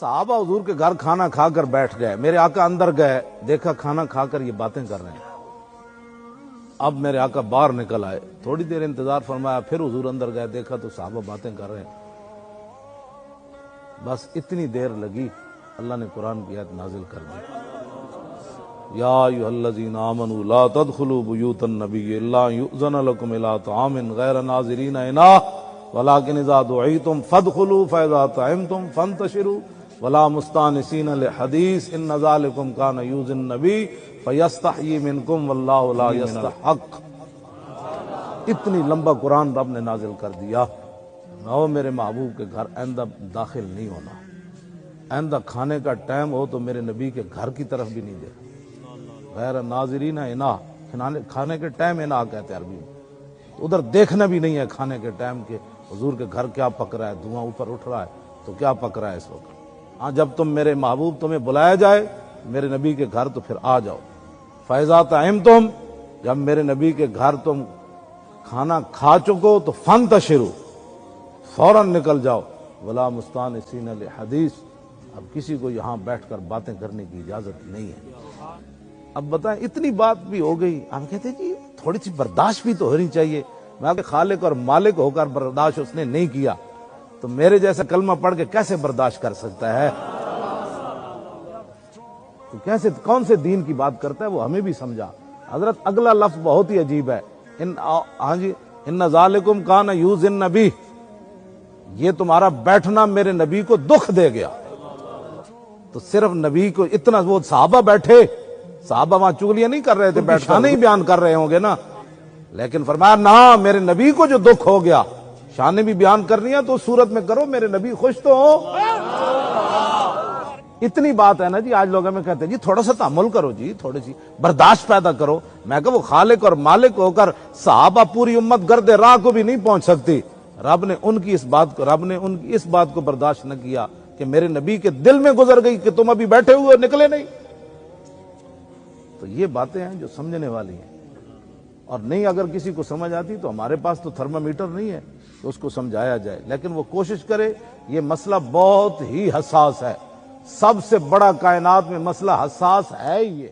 صحابہ حضور کے گھر کھانا کھا کر بیٹھ گئے، میرے آقا اندر گئے، دیکھا کھانا کھا کر یہ باتیں کر رہے ہیں۔ اب میرے آقا باہر نکل آئے، تھوڑی دیر انتظار فرمایا، پھر حضور اندر گئے، دیکھا تو صحابہ باتیں کر رہے ہیں۔ بس اتنی دیر لگی، اللہ نے قرآن کی آیت نازل کر دی، یا ایھا الذین آمنوا لا تدخلوا بیوت النبی الا ان یؤذن لکم الی طعام غیر ناظرین اناہ ولکن اذا دعیتم فادخلوا فاذا طعمتم فانتشروا ولا مستانسین لحدیث ان ذلکم کان یؤذی النبی فیستحیی منکم واللہ لا یستحق۔ اتنی لمبا قرآن رب نے نازل کر دیا، نو میرے محبوب کے گھر آئندہ داخل نہیں ہونا، آئندہ کھانے کا ٹائم ہو تو میرے نبی کے گھر کی طرف بھی نہیں دیکھنا، غیر ناظرین انا، کھانے کے ٹائم انا کہتے ہیں عربی میں، ادھر دیکھنا بھی نہیں ہے کھانے کے ٹائم کے حضور کے گھر کیا پک رہا ہے، دھواں اوپر اٹھ رہا ہے تو کیا پک رہا ہے اس وقت۔ ہاں جب تم میرے محبوب تمہیں بلایا جائے میرے نبی کے گھر تو پھر آ جاؤ، فَإِذَا طَعِمْتُمْ، جب میرے نبی کے گھر تم کھانا کھا چکو تو فَانْتَشِرُوا، فوراً نکل جاؤ، وَلَا مُسْتَأْنِسِينَ لِحَدِيثٍ، اب کسی کو یہاں بیٹھ کر باتیں کرنے کی اجازت نہیں ہے۔ اب بتائیں اتنی بات بھی ہو گئی، آپ کہتے ہیں جی تھوڑی سی برداشت بھی تو ہونی چاہیے، میں کہ خالق اور مالک ہو کر برداشت اس نے نہیں کیا تو میرے جیسا کلمہ پڑھ کے کیسے برداشت کر سکتا ہے؟ تو کیسے کون سے دین کی بات کرتا ہے وہ ہمیں بھی سمجھا۔ حضرت اگلا لفظ بہت ہی عجیب ہے، ہاں جی، ان ذالکم کان یؤذی النبی، یہ تمہارا بیٹھنا میرے نبی کو دکھ دے گیا۔ تو صرف نبی کو اتنا، وہ صحابہ بیٹھے، صحابہ وہاں چگلیاں نہیں کر رہے تھے، شانیں ہی بیان کر رہے ہوں گے نا، لیکن فرمایا نہ، میرے نبی کو جو دکھ ہو گیا، شانیں بھی بیان کرنی ہے تو اس صورت میں کرو میرے نبی خوش تو ہو۔ اتنی بات ہے نا جی، آج لوگ ہمیں کہتے ہیں جی تھوڑا سا تحمل کرو جی، تھوڑی سی برداشت پیدا کرو۔ میں کہ وہ خالق اور مالک ہو کر صحابہ پوری امت گرد راہ کو بھی نہیں پہنچ سکتی، رب نے ان کی اس بات کو برداشت نہ کیا کہ میرے نبی کے دل میں گزر گئی کہ تم ابھی بیٹھے ہوئے نکلے نہیں۔ تو یہ باتیں ہیں جو سمجھنے والی ہیں، اور نہیں اگر کسی کو سمجھ آتی تو ہمارے پاس تو تھرمامیٹر نہیں ہے تو اس کو سمجھایا جائے، لیکن وہ کوشش کرے۔ یہ مسئلہ بہت ہی حساس ہے، سب سے بڑا کائنات میں مسئلہ حساس ہے یہ۔